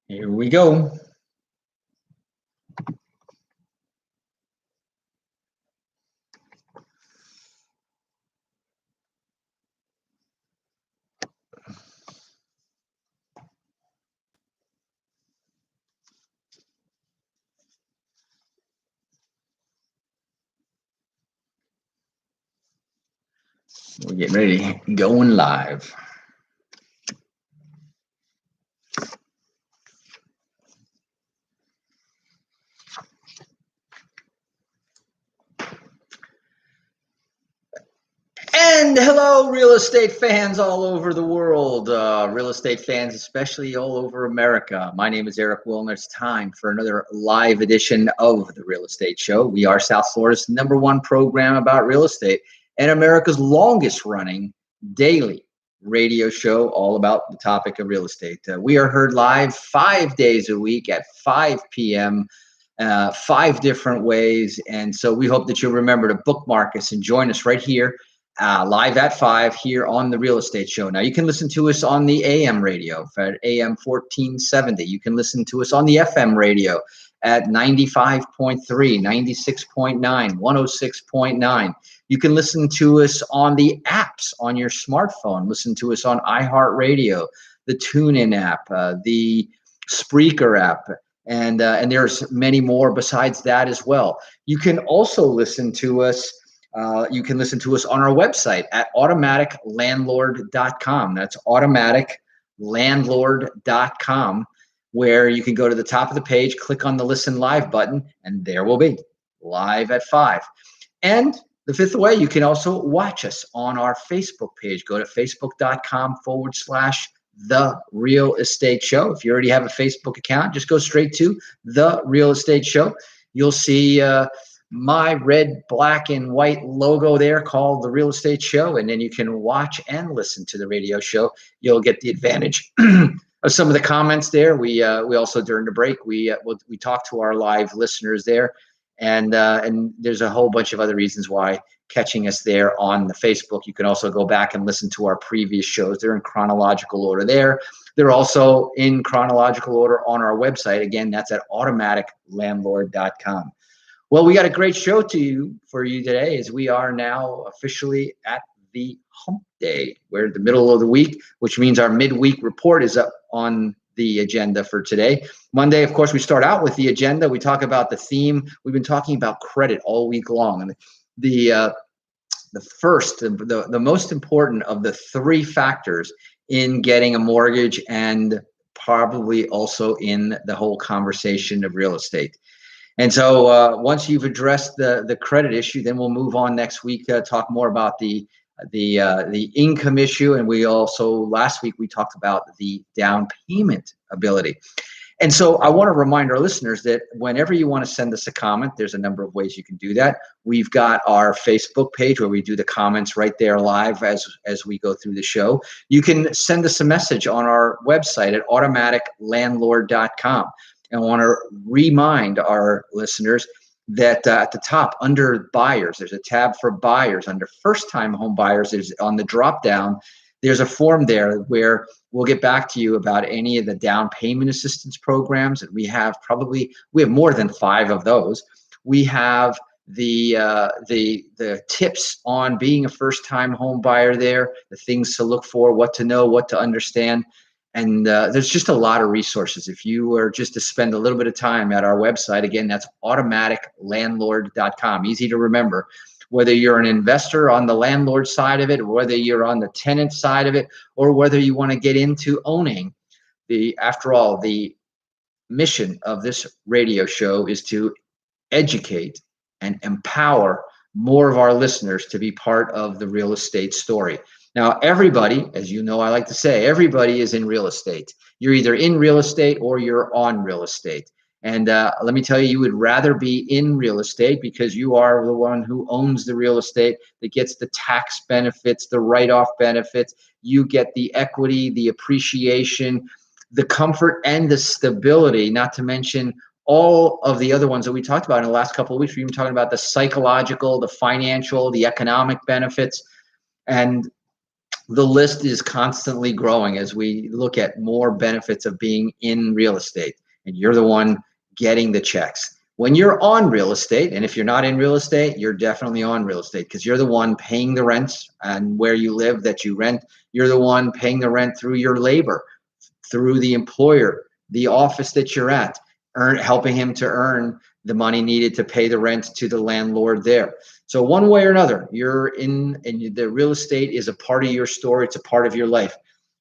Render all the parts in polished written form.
Here we go. We're getting ready, going live. And hello, real estate fans all over the world, real estate fans, especially all over America. My name is Eric Willner. It's time for another live edition of the Real Estate Show. We are South Florida's #1 program about real estate and America's longest running daily radio show all about the topic of real estate. We are heard live 5 days a week at 5 p.m. 5 different ways. And so we hope that you'll remember to bookmark us and join us right here live at 5 here on the Real Estate Show. Now, you can listen to us on the AM radio at AM 1470. You can listen to us on the FM radio at 95.3, 96.9, 106.9. You can listen to us on the apps on your smartphone. Listen to us on iHeartRadio, the TuneIn app, the Spreaker app, and there's many more besides that as well. You can also listen to us. You can listen to us on our website at automaticlandlord.com. That's automaticlandlord.com, where you can go to the top of the page, click on the Listen Live button, and there will be live at 5. And the fifth way, you can also watch us on our Facebook page. Go to facebook.com/The Real Estate Show. If you already have a Facebook account, just go straight to The Real Estate Show. You'll see my red, black, and white logo there called The Real Estate Show, and then you can watch and listen to the radio show. You'll get the advantage of some of the comments there. We also, during the break, we talk to our live listeners there, and there's a whole bunch of other reasons why catching us there on the Facebook. You can also go back and listen to our previous shows. They're in chronological order there. They're also in chronological order on our website. Again, that's at automaticlandlord.com. Well, we got a great show for you today, as we are now officially at the hump day. We're in the middle of the week, which means our midweek report is up on the agenda for today. Monday, of course, we start out with the agenda. We talk about the theme. We've been talking about credit all week long. And the most important of the 3 factors in getting a mortgage, and probably also in the whole conversation of real estate. And so once you've addressed the credit issue, then we'll move on next week, talk more about the income issue. And we also, last week, we talked about the down payment ability. And so I want to remind our listeners that whenever you want to send us a comment, there's a number of ways you can do that. We've got our Facebook page where we do the comments right there live as we go through the show. You can send us a message on our website at automaticlandlord.com. And I want to remind our listeners that at the top, under buyers, there's a tab for buyers. Under first-time home buyers, there's on the drop-down, there's a form there where we'll get back to you about any of the down payment assistance programs that we have. We have more than 5 of those. We have the tips on being a first-time home buyer there, the things to look for, what to know, what to understand. And there's just a lot of resources. If you were just to spend a little bit of time at our website, again, that's automaticlandlord.com. Easy to remember. Whether you're an investor on the landlord side of it, whether you're on the tenant side of it, or whether you want to get into owning, after all, the mission of this radio show is to educate and empower more of our listeners to be part of the real estate story. Now, everybody, as you know, I like to say, everybody is in real estate. You're either in real estate or you're on real estate. And let me tell you, you would rather be in real estate because you are the one who owns the real estate, that gets the tax benefits, the write-off benefits. You get the equity, the appreciation, the comfort, and the stability, not to mention all of the other ones that we talked about in the last couple of weeks. We've been talking about the psychological, the financial, the economic benefits. And the list is constantly growing as we look at more benefits of being in real estate, and you're the one getting the checks. When you're on real estate, and if you're not in real estate, you're definitely on real estate because you're the one paying the rents and where you live that you rent. You're the one paying the rent through your labor, through the employer, the office that you're at, helping him to earn the money needed to pay the rent to the landlord there. So one way or another, you're in, and the real estate is a part of your story. It's a part of your life,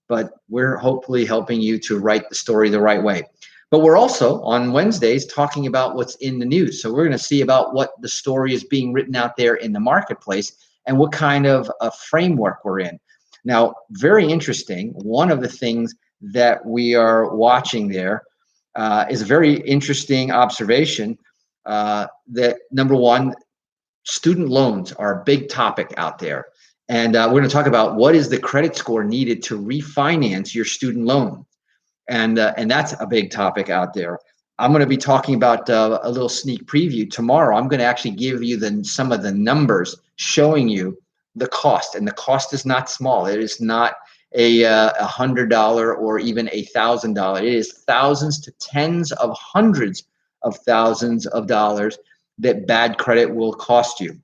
but we're hopefully helping you to write the story the right way. But we're also on Wednesdays talking about what's in the news. So we're going to see about what the story is being written out there in the marketplace and what kind of a framework we're in. Now, very interesting. One of the things that we are watching there is a very interesting observation that, number one, student loans are a big topic out there. And we're going to talk about what is the credit score needed to refinance your student loan. And that's a big topic out there. I'm going to be talking about a little sneak preview tomorrow. I'm going to actually give you some of the numbers showing you the cost. And the cost is not small. It is not a $100 or even $1,000. It is thousands to tens of hundreds of thousands of dollars that bad credit will cost you.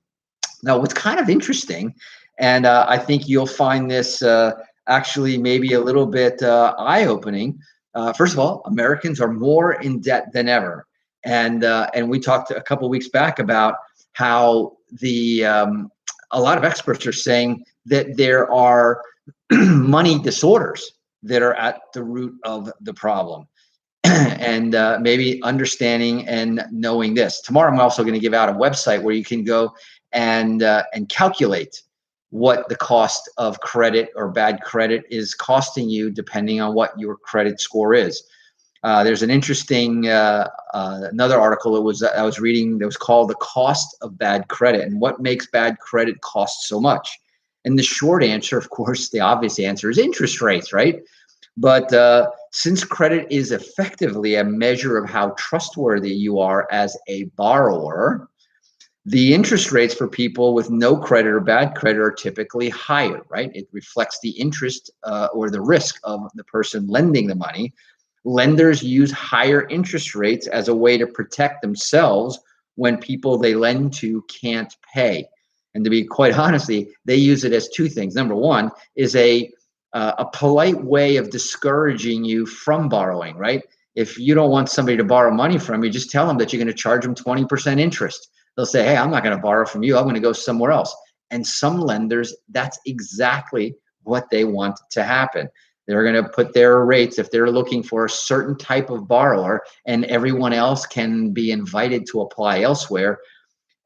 Now, what's kind of interesting, and I think you'll find this actually maybe a little bit eye-opening. First of all, Americans are more in debt than ever, and we talked a couple of weeks back about how a lot of experts are saying that there are money disorders that are at the root of the problem. And maybe understanding and knowing this. Tomorrow, I'm also going to give out a website where you can go and calculate what the cost of credit or bad credit is costing you, depending on what your credit score is. There's an interesting another article I was reading that was called "The Cost of Bad Credit" and what makes bad credit cost so much. And the short answer, of course, the obvious answer is interest rates, right? But since credit is effectively a measure of how trustworthy you are as a borrower, the interest rates for people with no credit or bad credit are typically higher, right? It reflects the interest or the risk of the person lending the money. Lenders use higher interest rates as a way to protect themselves when people they lend to can't pay. And to be quite honestly, they use it as two things. Number one is a polite way of discouraging you from borrowing, right? If you don't want somebody to borrow money from you, just tell them that you're going to charge them 20% interest. They'll say, hey, I'm not going to borrow from you. I'm going to go somewhere else. And some lenders, that's exactly what they want to happen. They're going to put their rates, if they're looking for a certain type of borrower and everyone else can be invited to apply elsewhere,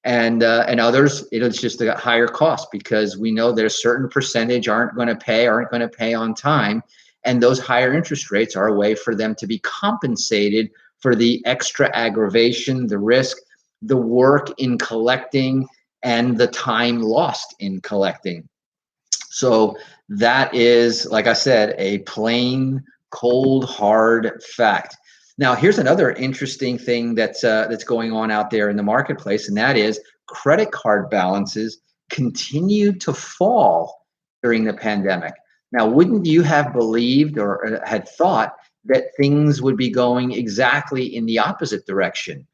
and others, it's just a higher cost because we know there's a certain percentage aren't going to pay on time. And those higher interest rates are a way for them to be compensated for the extra aggravation, the risk, the work in collecting, and the time lost in collecting. So that is, like I said, a plain, cold, hard fact. Now, here's another interesting thing that's going on out there in the marketplace, and that is credit card balances continued to fall during the pandemic. Now, wouldn't you have believed or had thought that things would be going exactly in the opposite direction?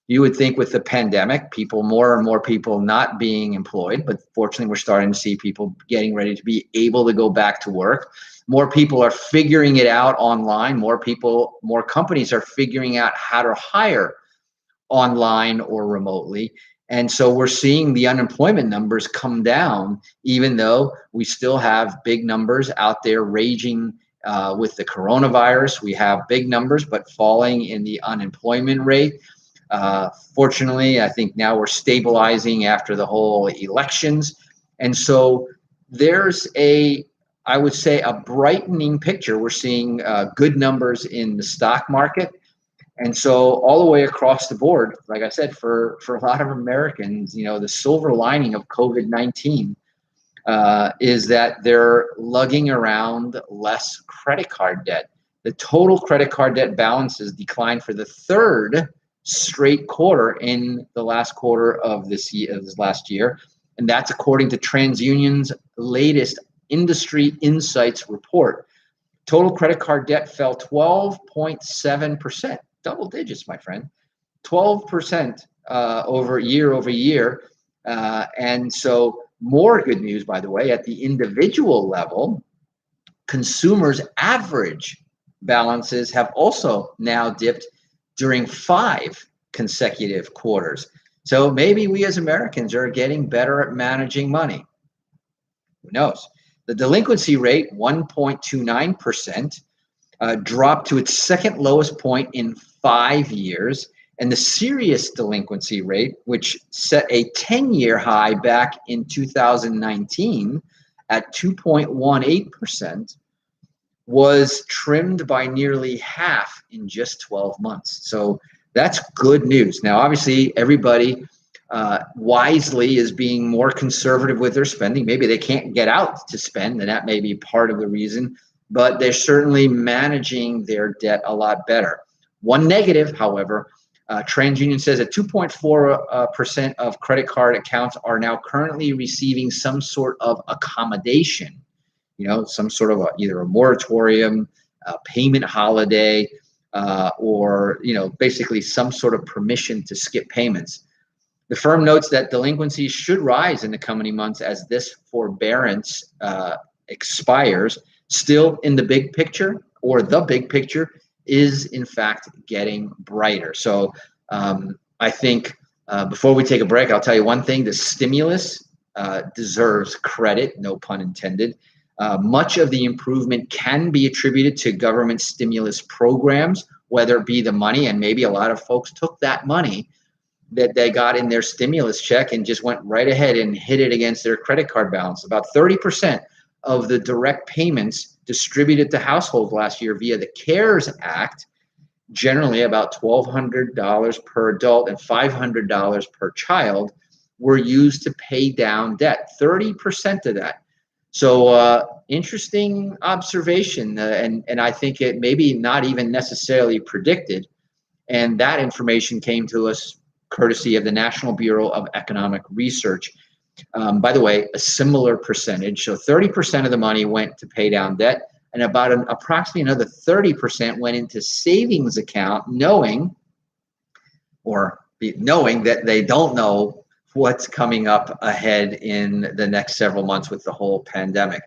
You would think with the pandemic, more and more people not being employed, but fortunately, we're starting to see people getting ready to be able to go back to work. More people are figuring it out online. More companies are figuring out how to hire online or remotely. And so we're seeing the unemployment numbers come down, even though we still have big numbers out there raging with the coronavirus. We have big numbers, but falling in the unemployment rate. Fortunately, I think now we're stabilizing after the whole elections. And so there's I would say, a brightening picture. We're seeing good numbers in the stock market. And so all the way across the board, like I said, for a lot of Americans, the silver lining of COVID-19 is that they're lugging around less credit card debt. The total credit card debt balances declined for the third straight quarter in the last quarter of this last year. And that's according to TransUnion's latest Industry Insights report. Total credit card debt fell 12.7%, double digits, my friend, 12% over year. And so more good news, by the way, at the individual level, consumers' average balances have also now dipped during 5 consecutive quarters. So maybe we as Americans are getting better at managing money. Who knows? The delinquency rate, 1.29%, dropped to its second lowest point in 5 years. And the serious delinquency rate, which set a 10-year high back in 2019 at 2.18%, was trimmed by nearly half in just 12 months. So that's good news. Now, obviously, everybody wisely is being more conservative with their spending. Maybe they can't get out to spend, and that may be part of the reason, but they're certainly managing their debt a lot better. One negative, however, TransUnion says that 2.4% of credit card accounts are now currently receiving some sort of accommodation, some sort of either a moratorium, a payment holiday, or basically some sort of permission to skip payments. The firm notes that delinquencies should rise in the coming months as this forbearance expires. Still, in the big picture, or the big picture, is in fact getting brighter. So I think before we take a break, I'll tell you one thing: the stimulus deserves credit, no pun intended. Much of the improvement can be attributed to government stimulus programs, whether it be the money, and maybe a lot of folks took that money that they got in their stimulus check and just went right ahead and hit it against their credit card balance. About 30% of the direct payments distributed to households last year via the CARES Act, generally about $1,200 per adult and $500 per child, were used to pay down debt. 30% of that. So interesting observation, and I think it maybe not even necessarily predicted. And that information came to us courtesy of the National Bureau of Economic Research. By the way, a similar percentage, so 30% of the money went to pay down debt, and about approximately another 30% went into savings account, knowing that they don't know what's coming up ahead in the next several months with the whole pandemic.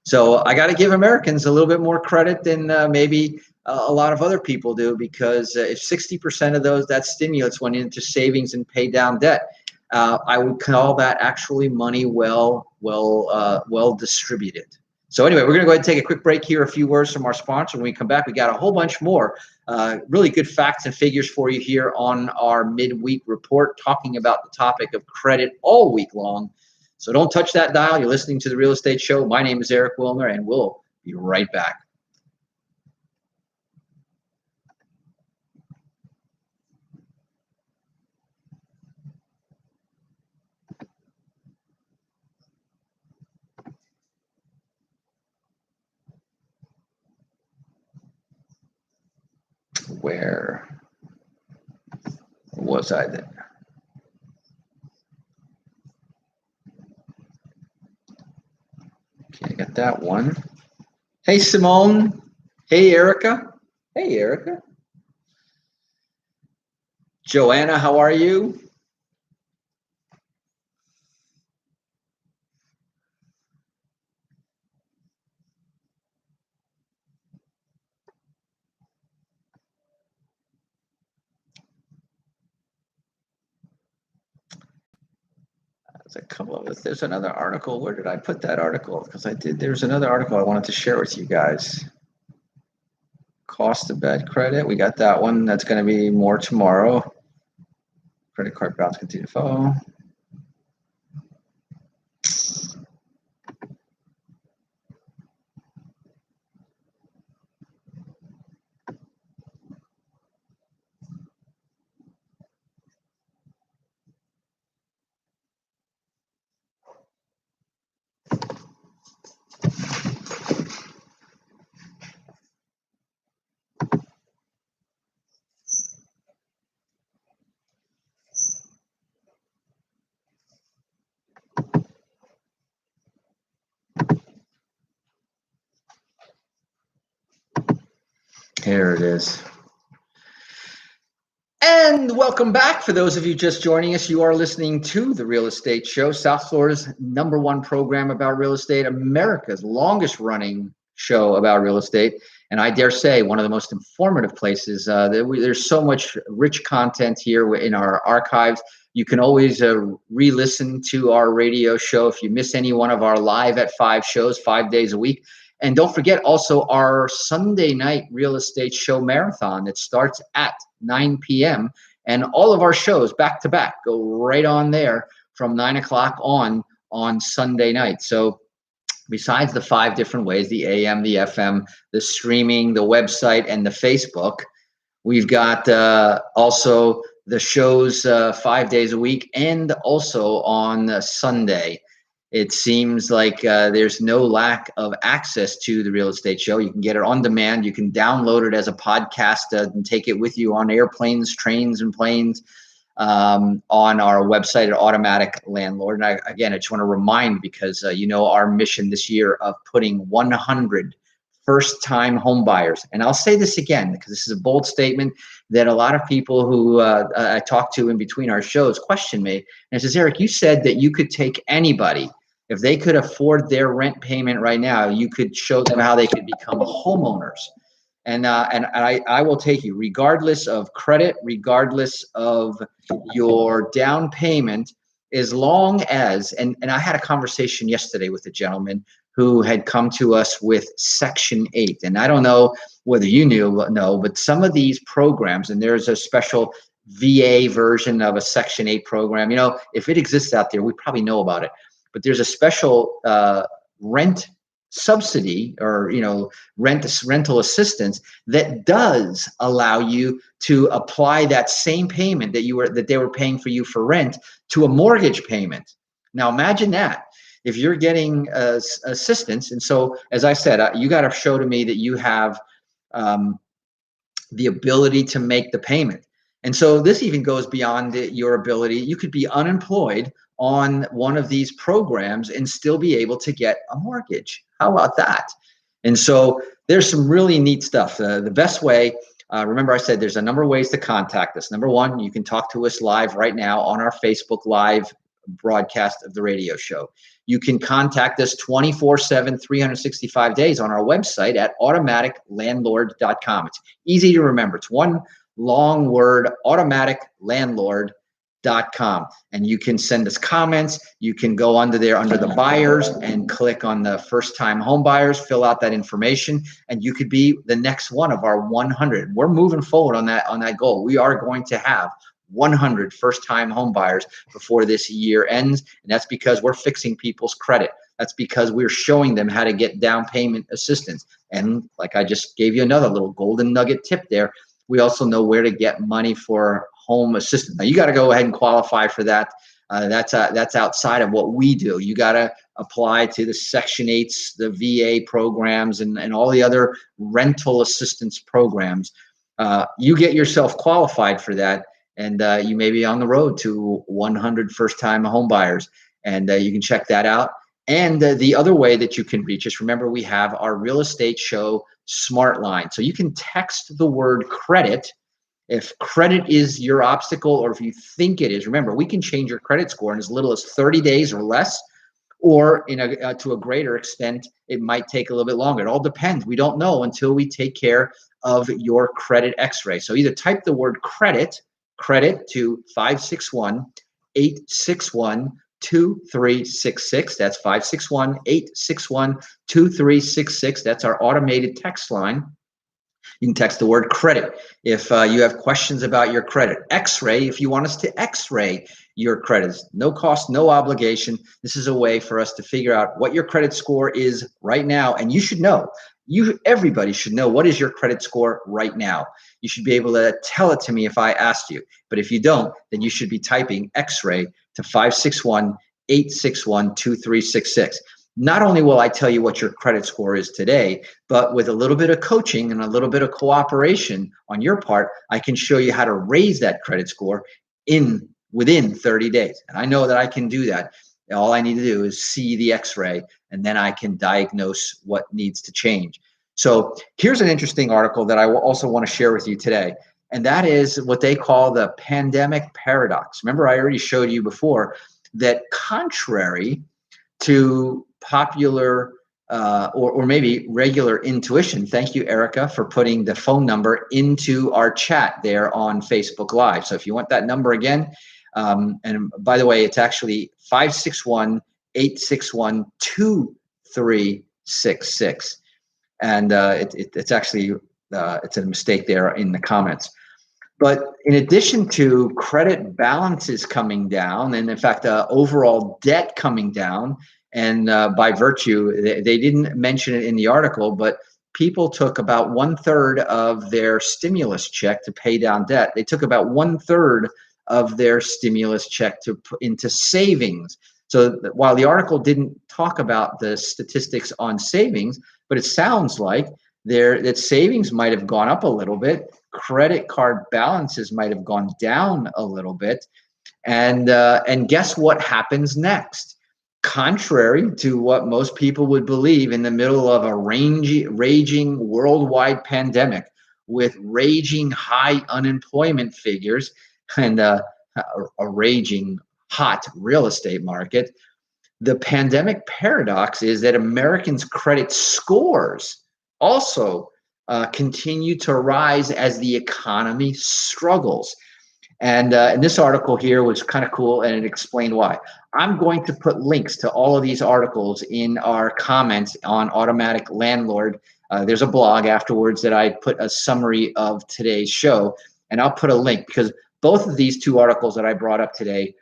So I got to give Americans a little bit more credit than maybe a lot of other people do, because if 60% of that stimulus went into savings and pay down debt, I would call that actually money well distributed. So anyway, we're going to go ahead and take a quick break here. A few words from our sponsor. When we come back, we got a whole bunch more really good facts and figures for you here on our midweek report, talking about the topic of credit all week long. So don't touch that dial. You're listening to The Real Estate Show. My name is Eric Willner, and we'll be right back. Where was I then? Okay, I got that one. Hey, Simone. Hey, Erica. Hey, Erica. Joanna, how are you? There's another article. Where did I put that article? Because there's another article I wanted to share with you guys. Cost of bad credit. We got that one. That's going to be more tomorrow. Credit card balance continue to fall. Here it is. And welcome back. For those of you just joining us, you are listening to The Real Estate Show, South Florida's #1 program about real estate, America's longest running show about real estate, and I dare say one of the most informative places. There's so much rich content here in our archives. You can always re-listen to our radio show if you miss any one of our live at 5 shows, 5 days a week. And don't forget also our Sunday night real estate show marathon that starts at 9 p.m. And all of our shows back to back go right on there from 9 o'clock on Sunday night. So besides the 5 different ways, the AM, the FM, the streaming, the website, and the Facebook, we've got also the shows 5 days a week and also on Sunday. It seems like there's no lack of access to the real estate show. You can get it on demand. You can download it as a podcast and take it with you on airplanes, trains, and planes on our website at Automatic Landlord. And I just want to remind, because our mission this year of putting 100 first-time home buyers. And I'll say this again, because this is a bold statement that a lot of people who I talk to in between our shows question me. And it says, Eric, you said that you could take anybody. If they could afford their rent payment right now, you could show them how they could become homeowners. And I will take you, regardless of credit, regardless of your down payment, as long as, and I had a conversation yesterday with a gentleman who had come to us with Section 8. And I don't know whether you know, but some of these programs, and there's a special VA version of a Section 8 program. If it exists out there, we probably know about it. But there's a special rent subsidy or rental assistance that does allow you to apply that same payment that they were paying for you for rent to a mortgage payment. Now imagine that, if you're getting assistance. And so, as I said, you got to show to me that you have the ability to make the payment. And so this even goes beyond your ability. You could be unemployed on one of these programs and still be able to get a mortgage. How about that? And so there's some really neat stuff. The best way, remember I said there's a number of ways to contact us. Number one, you can talk to us live right now on our Facebook Live broadcast of the radio show. You can contact us 24/7, 365 days on our website at automaticlandlord.com. It's easy to remember. It's one long word, automaticlandlord.com. And you can send us comments. You can go under there under the buyers and click on the first time home buyers, fill out that information, and you could be the next one of our 100. We're moving forward on that goal. We are going to have 100 first time home buyers before this year ends. And that's because we're fixing people's credit. That's because we're showing them how to get down payment assistance. And like I just gave you another little golden nugget tip there, we also know where to get money for home assistance. Now you got to go ahead and qualify for that. That's outside of what we do. You got to apply to the Section 8s, the VA programs, and all the other rental assistance programs. You get yourself qualified for that, and you may be on the road to 100 first-time home buyers. And you can check that out. And the other way that you can reach us, remember, we have our Real Estate Show Smart Line. So you can text the word credit. If credit is your obstacle, or if you think it is, remember, we can change your credit score in as little as 30 days or less, or to a greater extent, it might take a little bit longer. It all depends. We don't know until we take care of your credit x-ray. So either type the word credit to 561-861-2366. That's 561-861-2366. That's our automated text line. You can text the word credit if you have questions about your credit. X-ray, if you want us to X-ray your credits. No cost, no obligation. This is a way for us to figure out what your credit score is right now. And you should know. Everybody should know, what is your credit score right now. You should be able to tell it to me if I asked you. But if you don't, then you should be typing X-ray to 561-861-2366. Not only will I tell you what your credit score is today, but with a little bit of coaching and a little bit of cooperation on your part, I can show you how to raise that credit score within 30 days. And I know that I can do that. All I need to do is see the X-ray, and then I can diagnose what needs to change. So here's an interesting article that I will also want to share with you today. And that is what they call the pandemic paradox. Remember, I already showed you before that contrary to popular or maybe regular intuition. Thank you, Erica, for putting the phone number into our chat there on Facebook Live. So if you want that number again, and by the way, it's actually 561-861-2366. And it's actually, it's a mistake there in the comments. But in addition to credit balances coming down, and in fact, overall debt coming down, and by virtue, they didn't mention it in the article, but people took about 1/3 of their stimulus check to pay down debt. They took about 1/3 of their stimulus check to put into savings. So while the article didn't talk about the statistics on savings, but it sounds like that savings might have gone up a little bit, credit card balances might have gone down a little bit, and guess what happens next? Contrary to what most people would believe, in the middle of a raging worldwide pandemic with raging high unemployment figures and a raging hot real estate market, the pandemic paradox is that Americans' credit scores also continue to rise as the economy struggles. And this article here was kind of cool, and it explained why. I'm going to put links to all of these articles in our comments on Automatic Landlord. There's a blog afterwards that I put a summary of today's show, and I'll put a link because both of these two articles that I brought up today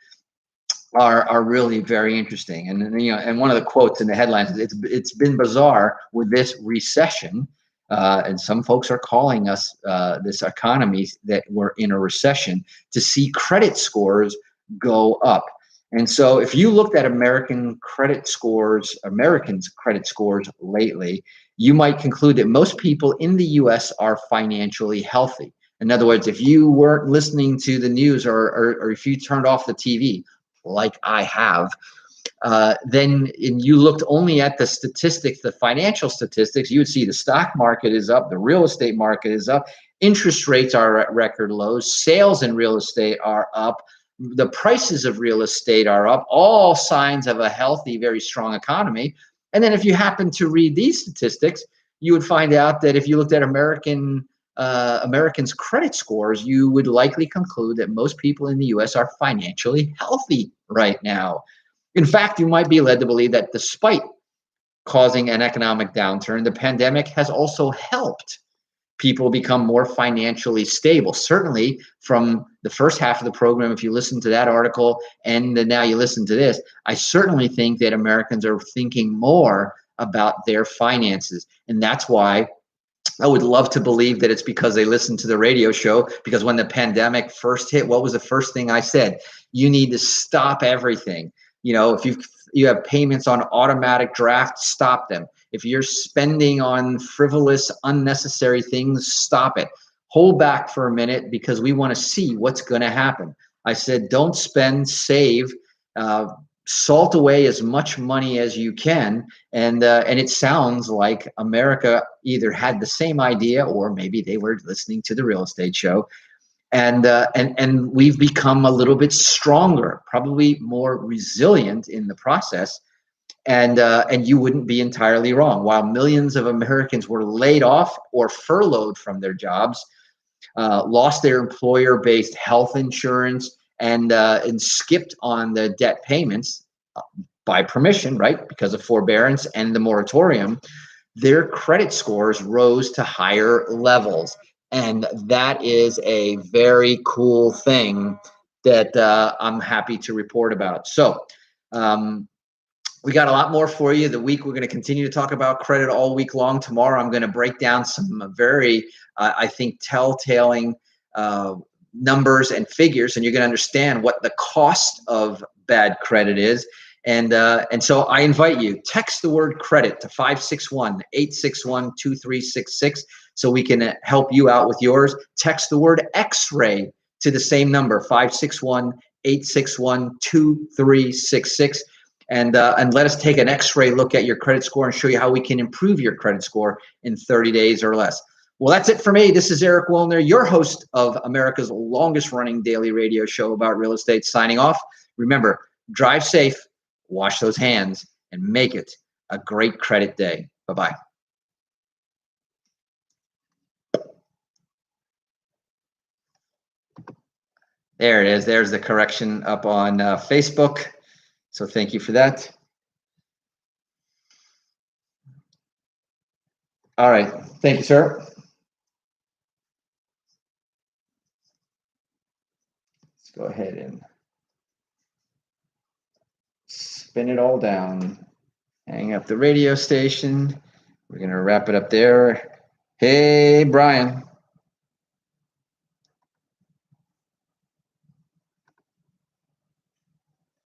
are really very interesting. And and one of the quotes in the headlines is, it's been bizarre with this recession. And some folks are calling us this economy that we're in a recession, to see credit scores go up. And so if you looked at Americans' credit scores lately, you might conclude that most people in the US are financially healthy. In other words, if you weren't listening to the news or if you turned off the TV, like I have, then you looked only at the statistics, the financial statistics, you would see the stock market is up, the real estate market is up, interest rates are at record lows, sales in real estate are up, the prices of real estate are up, all signs of a healthy, very strong economy. And then if you happen to read these statistics, you would find out that if you looked at Americans' credit scores, you would likely conclude that most people in the US are financially healthy right now. In fact, you might be led to believe that despite causing an economic downturn, the pandemic has also helped people become more financially stable. Certainly from the first half of the program, if you listen to that article and then now you listen to this, I certainly think that Americans are thinking more about their finances. And that's why I would love to believe that it's because they listened to the radio show, because when the pandemic first hit, what was the first thing I said? You need to stop everything. If you have payments on automatic draft, stop them. If you're spending on frivolous, unnecessary things, stop it. Hold back for a minute because we want to see what's going to happen. I said, don't spend, save, salt away as much money as you can. And it sounds like America either had the same idea or maybe they were listening to the real estate show. And we've become a little bit stronger, probably more resilient in the process. And you wouldn't be entirely wrong. While millions of Americans were laid off or furloughed from their jobs, lost their employer-based health insurance, and skipped on the debt payments by permission, right, because of forbearance and the moratorium, their credit scores rose to higher levels. And that is a very cool thing that I'm happy to report about. So we got a lot more for you. The week we're going to continue to talk about credit all week long. Tomorrow I'm going to break down some very, I think, telltale numbers and figures, and you're going to understand what the cost of bad credit is. And so I invite you, text the word credit to 561-861-2366 so we can help you out with yours. Text the word X-ray to the same number, 561-861-2366. and let us take an X-ray look at your credit score and show you how we can improve your credit score in 30 days or less. Well, that's it for me. This is Eric Willner, your host of America's longest running daily radio show about real estate, signing off. Remember, drive safe, wash those hands, and make it a great credit day. Bye-bye. There it is. There's the correction up on Facebook. So thank you for that. All right. Thank you, sir. Let's go ahead and spin it all down. Hang up the radio station. We're going to wrap it up there. Hey, Brian.